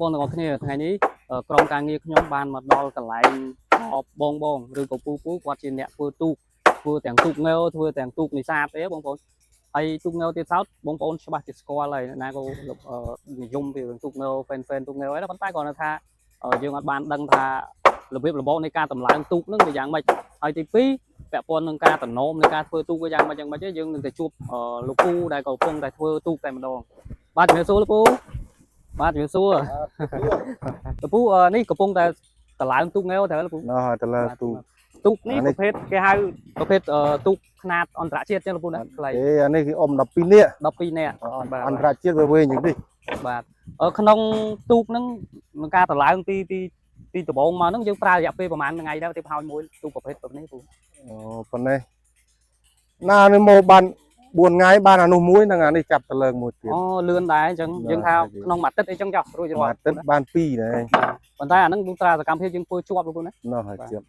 បងទាំងអស់គ្នាថ្ងៃនេះក្រុមការងារខ្ញុំបានមកដល់កន្លែងបងឬក៏ពូគាត់ជាអ្នកធ្វើទូកធ្វើទាំងទូកងើធ្វើទាំងទូកនេសាទទេបងប្អូនហើយទូកងើទៀតសោតបងប្អូនច្បាស់ជាស្គាល់ហើយណាក៏និយមពីទូកងើហ្វេនទូកងើហើយប៉ុន្តែគាត់ថាយើងអត់បានដឹងថារបៀបរបបនៃការតម្លើងទូកនឹងវាយ៉ាងម៉េចហើយទី2ពាក់ព័ន្ធនឹងការតំណមនៃការធ្វើទូកវាយ៉ាងម៉េចទេយើងនឹងទៅជួបលោកពូដែលកំពុងតែធ្វើទូកតែម្ដងបាទជំរាបសួរលោកពូបាទជំរាបសួរលោកពូនេះកំពុងតែតម្លើងទូកងើត្រូវលោកពូតម្លើងទូកនេះប្រភេទគេហៅប្រភេទទូកខ្នាតអន្តរជាតិចឹងលោកពូណាខ្លីអានេះគឺអ៊ំ12នាក់អន្តរជាតិវាវែងយ៉ាងនេះបាទក្នុងទូកហ្នឹងនឹងការតម្លើងពីដំបូងមកហ្នឹងយើងប្រើរយៈពេលប្រហែលថ្ងៃដែរទៅហើយមួយទូកប្រភេទនេះពូប៉ុណ្ណេះណានេះមកបាន4ថ្ងៃបានអានោះមួយនឹងអានេះចាប់តម្លើងមួយទៀតលឿនដែរអញ្ចឹងយើងថាក្នុងមួយអាទិត្យអីចឹងចុះរួចរាល់អាទិត្យបាន2ដែរប៉ុន្តែអាហ្នឹងយើងប្រើសកម្មភាពយើងធ្វើជាប់លោកពូណាហើយជាប់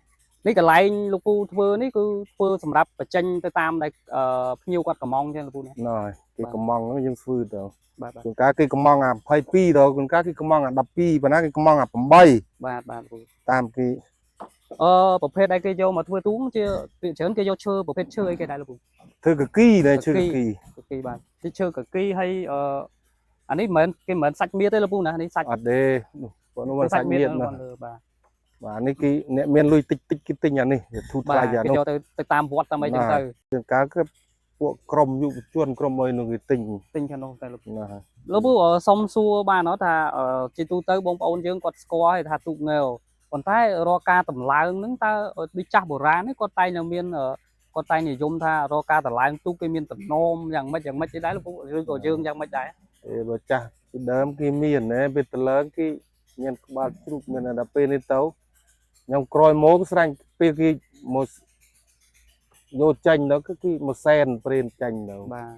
នេះកន្លែងលោកពូធ្វើនេះគឺធ្វើសម្រាប់បញ្ចេញទៅតាមដែលភ្ញៀវគាត់កំងចឹងលោកពូណាគេកំងយើងធ្វើទៅបាទជួនកាលគេកំងអា22ដល់ជួនកាលគេកំងអា12ប៉ុណ្ណាគេកំងអា8បាទពូតាមគេប្រភេទដែលគេយកមកធ្វើទូងជាច្រើនគេយកឈើប្រភេទឈើអីគេដែរលោកពូធ្វើកគីដែរឈើកគីបាទជាឈើកគីហើយអានេះមិនគេមិនសាច់មៀតទេលោកពូណានេះសាច់អត់ទេបងនោះមិនសាច់មៀតណាបាទនេះគេអ្នកមានលុយតិចគេទិញអានេះធូរថ្លៃអានោះគេយកទៅតាមវត្តតាមអីចឹងទៅជួនកាលគឺពួកក្រុមយុវជនក្រុមអីនោះគេទិញខាងនោះតែលោកពូសុំសួរបានអត់ថាជាទូទៅបងប្អូនយើងគាត់ស្គាល់ថាទូកងើប៉ុន្តែរាល់ការតម្លើងហ្នឹងតើដូចចាស់បុរាណគាត់តែងតែមានគាត់តែងនិយមថារាល់ការតម្លើងទូកគេមានតំណមយ៉ាងម៉េចទេដែរលោកពូឬក៏យើងយ៉ាងម៉េចដែរបើចាស់ពីដើមគេមានពេលតម្លើងគេមានក្បាលជ្រូកមានដល់ពេលនេះទៅខ្ញុំក្រោយមកស្រាញ់ពេលគេមកយកចាញ់ទៅគឺគេមកសែនព្រានចាញ់ទៅបាទ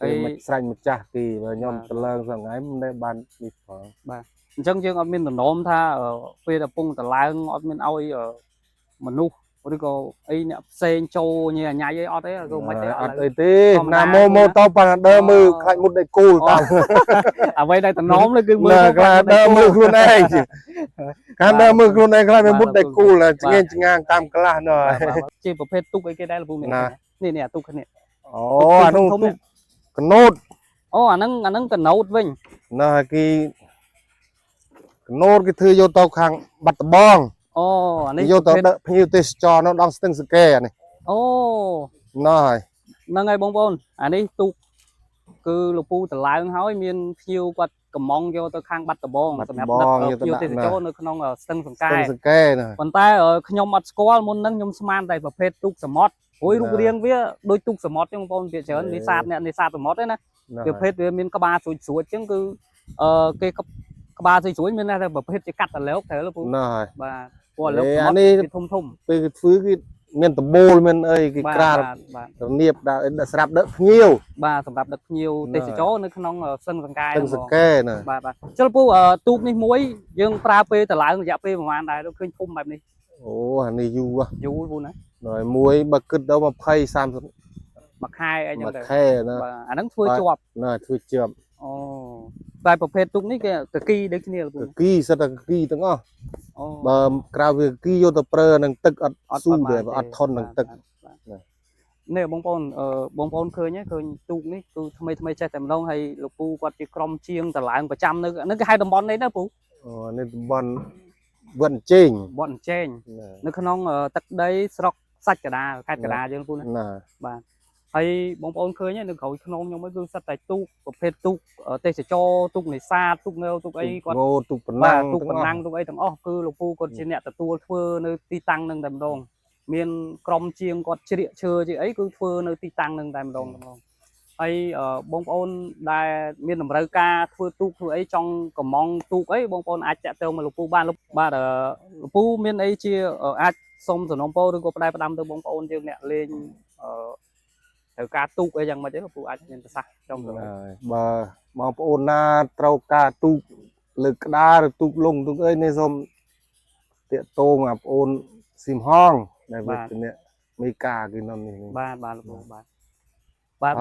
អីមិនស្រាញ់ម្ចាស់គេបើខ្ញុំតម្លើងសថ្ងៃមិនដែលបាននេះផងបាទអញ្ចឹងយើងអត់មានតំណមថាពេលតែពងតម្លើងអត់មានឲ្យមនុស្សឬក៏អីអ្នកផ្សេងចូលញ៉ៃញ៉ៃអីអត់ទេក៏មិនទេអត់អីទេណាមកទៅប៉ាដើមើលខ្លាច់មុតដៃគូលតាមអ្វីដែលតំណមគឺមើលខ្លាច់ដើមើលខ្លួនឯងកាលដើមើលខ្លួនឯងខ្លាច់មុតដៃគូលឆ្ងាងតាមក្លាស់នោះជាប្រភេទទូកអីគេដែរលោកពូនេះទូកគ្នាអូអានោះទូកកណូតអាហ្នឹងកណូតវិញណាគេកណូតគេធ្វើយកទៅខាងបាត់ដំបងអានេះយកទៅដឹកភ្ញៀវទេសចរនៅដងស្ទឹងសង្កែនេះហ្នឹងហើយបងប្អូនអានេះទូកគឺលោកពូតម្លើងហើយមានភ្ញៀវគាត់កំងយកទៅខាងបាត់ដំបងសម្រាប់ដឹកភ្ញៀវទេសចរនៅក្នុងស្ទឹងសង្កែប៉ុន្តែខ្ញុំអត់ស្គាល់មុនហ្នឹងខ្ញុំស្មានតែប្រភេទទូកសមុទ្ររួចរូបរាងវាដូចទូកសមុទ្រចឹងបងប្អូនវាច្រើននេសាទអ្នកនេសាទសមុទ្រទេណាប្រភេទវាមានក្បាលស្រួចចឹងគឺគេក្បាលស្រួយមានតែប្រភេទជាកាត់តលោកត្រូវលោកពូបាទព្រោះលោកអានេះធំពេលគេធ្វើគឺមានដំបូលមានអីគេក្រាលទំនៀបដាក់ស្រាប់ដឹកភ្ញៀវបាទសម្រាប់ដឹកភ្ញៀវទេសចរនៅក្នុងស្ទឹងសង្កែណាបាទចុះពូទូកនេះមួយយើងប្រើពេលតម្លើងរយៈពេលប្រហែលដែរឃើញធំបែបនេះអានេះយូរពូណាហើយមួយបើគិតដល់20 30មួយខែអីចឹងទៅខែណាបាទអាហ្នឹងធ្វើជាប់ធ្វើជាប់តែប្រភេទទូកនេះគេកគីដូចគ្នាកគីសិតតែកគីទាំងអស់បើក្រៅវាគីយកទៅប្រើនឹងទឹកអត់ស៊ូវាអត់ធន់នឹងទឹកនេះបងប្អូនឃើញទូកនេះគឺថ្មីចេះតែម្ដងហើយលោកពូគាត់ជាក្រុមជាងតម្លើងប្រចាំនៅហ្នឹងគេហៅតំបន់នេះណាពូនេះតំបន់វត្តជេងនៅក្នុងទឹកដីស្រុកសាច់កដាខេត្តកដាយើងពូណាបាទហើយបងប្អូនឃើញនៅក្រោយខ្នងខ្ញុំគឺសិតតែទូកប្រភេទទូកទេសចរទូកនេសាទទូកងើទូកអីគាត់ទូកប៉ុណ្ណាំងទូកប៉ុណ្ណាំងទូកអីទាំងអស់គឺលោកពូគាត់ជាអ្នកទទួលធ្វើនៅទីតាំងនឹងតែម្ដងមានក្រុមជាងគាត់ជ្រៀកឈើជាអីគឺធ្វើនៅទីតាំងនឹងតែម្ដងហើយបងប្អូនដែលមានតម្រូវការធ្វើទូកធ្វើអីចង់កំងទូកអីបងប្អូនអាចតាក់ទងមកលោកពូបានបាទលោកពូមានអីជាអាចសុំសំណូមពរឬក៏ផ្ដាំទៅបងប្អូនយើងអ្នកលេងត្រូវការទូកអីយ៉ាងម៉េចទេលោកពូអាចមានប្រសាសន៍trong បើបងប្អូនណាត្រូវការទូកលើក្តារឬទូកលងទូកអីនេះសូមតាក់ទងបងប្អូនស៊ីមហងដែលវិទ្យាមេកាគេនៅនេះបាទលោកពូបាទ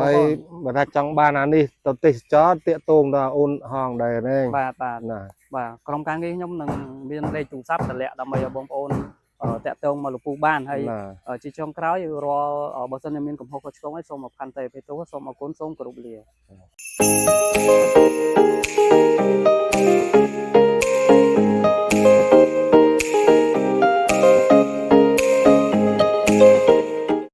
ហើយបើថាចង់បានអានេះទៅទេសចរតាក់ទងដល់អូនហងដែរហ្នឹងបាទណា và trong càng cái nhóm nâng miền đây trùng sắp là lẹ đầm mày bông ôn tẹt tông mà lục bu ban hay chỉ trong cái đó ở bờ sân miền cũng không có ấy xong một khăn tay phải tố xong một cuốn xong của lục lìa